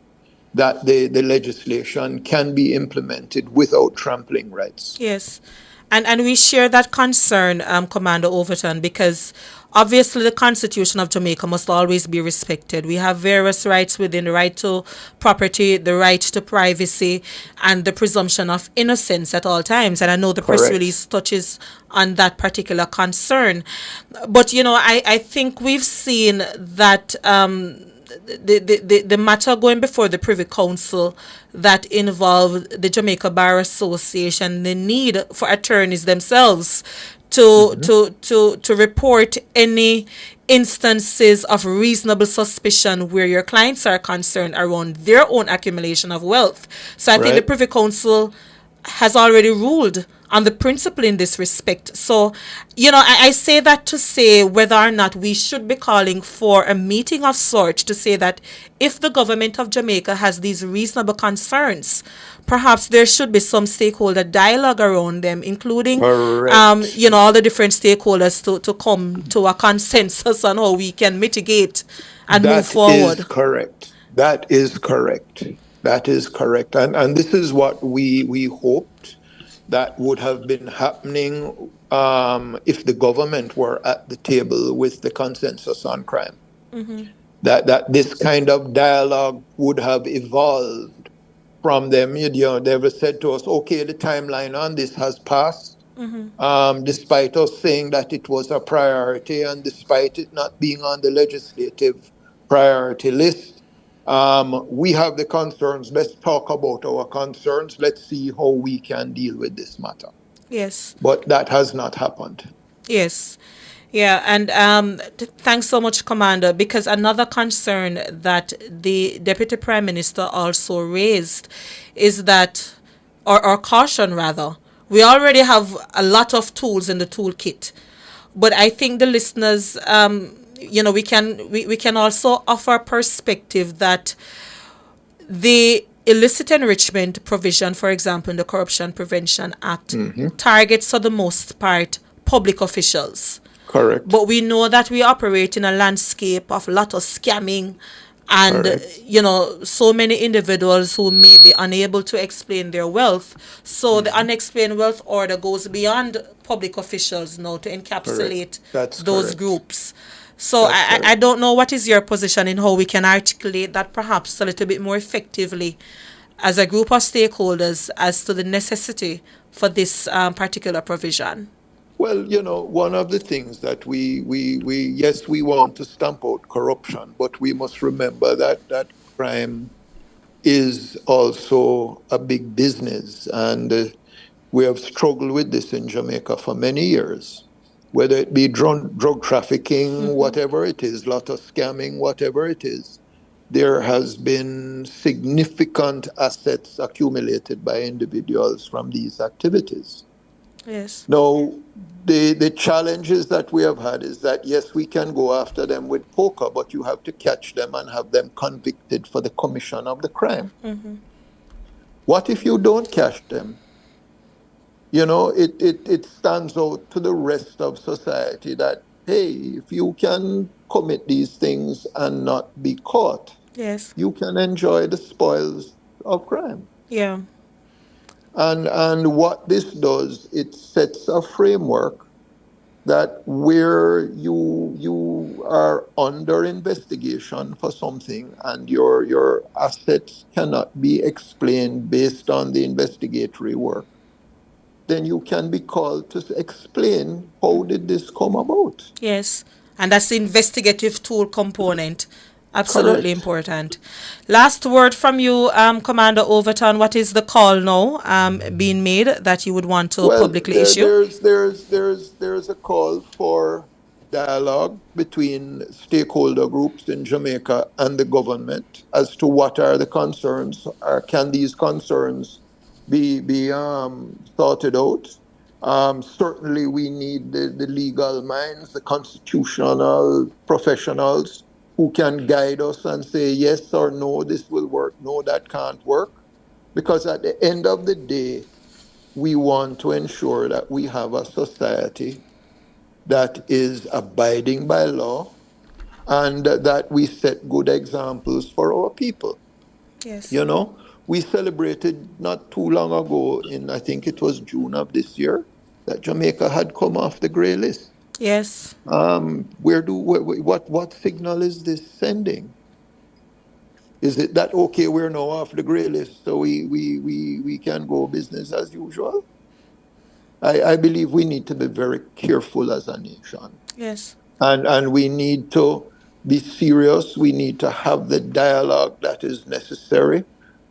that the legislation can be implemented without trampling rights. Yes. And we share that concern, Commander Overton, because obviously the Constitution of Jamaica must always be respected. We have various rights within the right to property, the right to privacy, and the presumption of innocence at all times. And I know the press release touches on that particular concern. But, I think we've seen that the matter going before the Privy Council that involved the Jamaica Bar Association, the need for attorneys themselves to report any instances of reasonable suspicion where your clients are concerned around their own accumulation of wealth. So I think the Privy Council has already ruled on the principle in this respect. So, I say that to say whether or not we should be calling for a meeting of sorts to say that if the government of Jamaica has these reasonable concerns, perhaps there should be some stakeholder dialogue around them, including, all the different stakeholders to come to a consensus on how we can mitigate and move forward. That is correct. And this is what we hoped that would have been happening if the government were at the table with the consensus on crime. That this kind of dialogue would have evolved from them. They have said to us, okay, the timeline on this has passed, despite us saying that it was a priority and despite it not being on the legislative priority list. We have the concerns. Let's talk about our concerns. Let's see how we can deal with this matter. Yes. But that has not happened. Yes. Yeah, and thanks so much, Commander, because another concern that the Deputy Prime Minister also raised is that, or caution rather, we already have a lot of tools in the toolkit. But I think the listeners, we can also offer perspective that the illicit enrichment provision, for example, in the Corruption Prevention Act, targets for the most part public officials. Correct. But we know that we operate in a landscape of a lot of scamming and, so many individuals who may be unable to explain their wealth. So the unexplained wealth order goes beyond public officials now to encapsulate those groups. So I don't know what is your position in how we can articulate that perhaps a little bit more effectively as a group of stakeholders as to the necessity for this particular provision. Well, one of the things that we yes, we want to stamp out corruption, but we must remember that crime is also a big business, and we have struggled with this in Jamaica for many years, whether it be drug trafficking, whatever it is, lot of scamming, whatever it is. There has been significant assets accumulated by individuals from these activities. Yes. Now, the challenges that we have had is that, yes, we can go after them with poker, but you have to catch them and have them convicted for the commission of the crime. What if you don't catch them? It stands out to the rest of society that, hey, if you can commit these things and not be caught, yes, you can enjoy the spoils of crime. Yeah. And what this does, it sets a framework that where you are under investigation for something and your assets cannot be explained based on the investigatory work, then you can be called to explain how did this come about. Yes, and that's the investigative tool component. Absolutely Correct. important. Last word from you, Commander Overton. What is the call now being made that you would want to publicly issue? There's a call for dialogue between stakeholder groups in Jamaica and the government as to what are the concerns. Can these concerns be sorted out? Certainly, we need the legal minds, the constitutional professionals who can guide us and say, yes or no, this will work, no, that can't work. Because at the end of the day, we want to ensure that we have a society that is abiding by law and that we set good examples for our people. Yes. We celebrated not too long ago, I think it was June of this year, that Jamaica had come off the grey list. Yes. What signal is this sending? Is it that okay, we're now off the grey list, so we can go business as usual? I believe we need to be very careful as a nation. Yes. And we need to be serious. We need to have the dialogue that is necessary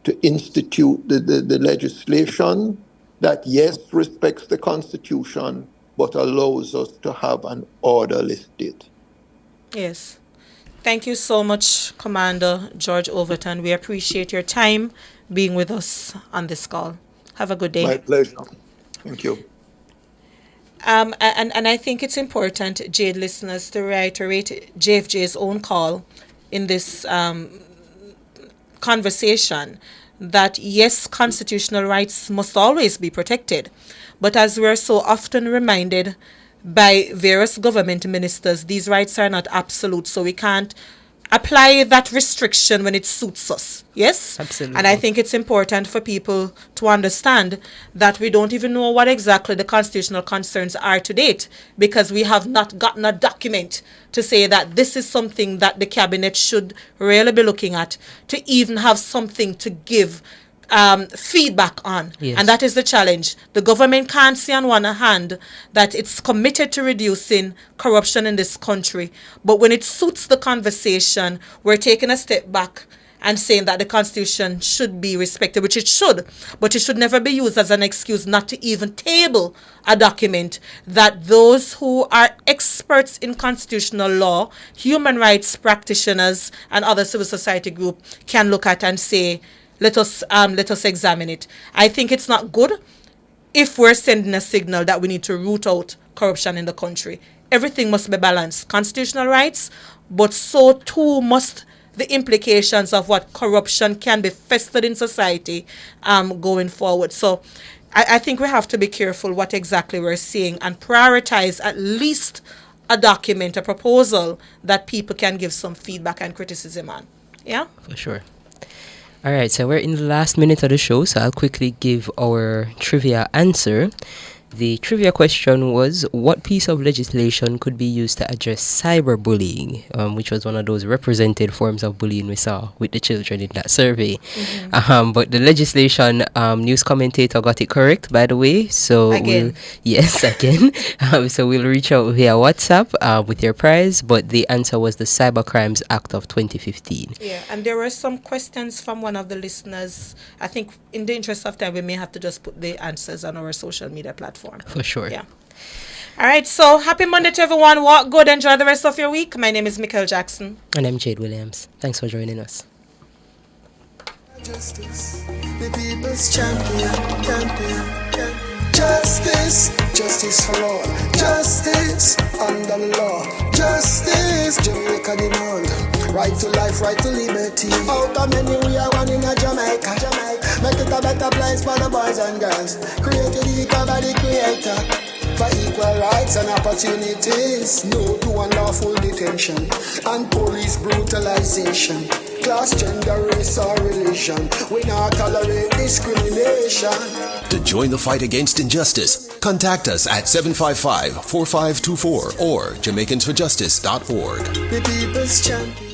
to institute the legislation that, yes, respects the Constitution, but allows us to have an orderly state. Yes. Thank you so much, Commander George Overton. We appreciate your time being with us on this call. Have a good day. My pleasure. Thank you. And I think it's important, Jade listeners, to reiterate JFJ's own call in this conversation that, yes, constitutional rights must always be protected. But as we're so often reminded by various government ministers, these rights are not absolute, so we can't apply that restriction when it suits us. Yes? Absolutely. And I think it's important for people to understand that we don't even know what exactly the constitutional concerns are to date, because we have not gotten a document to say that this is something that the cabinet should really be looking at, to even have something to give feedback on. Yes. And that is the challenge. The government can't see on one hand that it's committed to reducing corruption in this country, but when it suits the conversation, we're taking a step back and saying that the Constitution should be respected, which it should, but it should never be used as an excuse not to even table a document that those who are experts in constitutional law, human rights practitioners, and other civil society groups can look at and say, let us examine it. I think it's not good if we're sending a signal that we need to root out corruption in the country. Everything must be balanced. Constitutional rights, but so too must the implications of what corruption can be festered in society going forward. So I think we have to be careful what exactly we're seeing and prioritize at least a document, a proposal that people can give some feedback and criticism on. Yeah? For sure. All right, so we're in the last minute of the show, so I'll quickly give our trivia answer. The trivia question was, what piece of legislation could be used to address cyberbullying, which was one of those represented forms of bullying we saw with the children in that survey. But the legislation news commentator got it correct, by the way. So again. So we'll reach out via WhatsApp with your prize. But the answer was the Cybercrimes Act of 2015. Yeah, and there were some questions from one of the listeners. I think in the interest of time, we may have to just put the answers on our social media platform. For sure. Yeah. All right. So happy Monday to everyone. Walk good. Enjoy the rest of your week. My name is Mikhail Jackson. And I'm Jade Williams. Thanks for joining us. Justice, the people's champion. Justice, justice for all. Justice under the law. Justice, Jamaica demand. Right to life, right to liberty. Out of many we are one in a Jamaica. Make it a better place for the boys and girls. Created equal by the creator. For equal rights and opportunities. No to unlawful detention and police brutalization. Class, gender, race or religion. We not tolerate discrimination. To join the fight against injustice, contact us at 755-4524 or Jamaicans4Justice.org. The people's champion.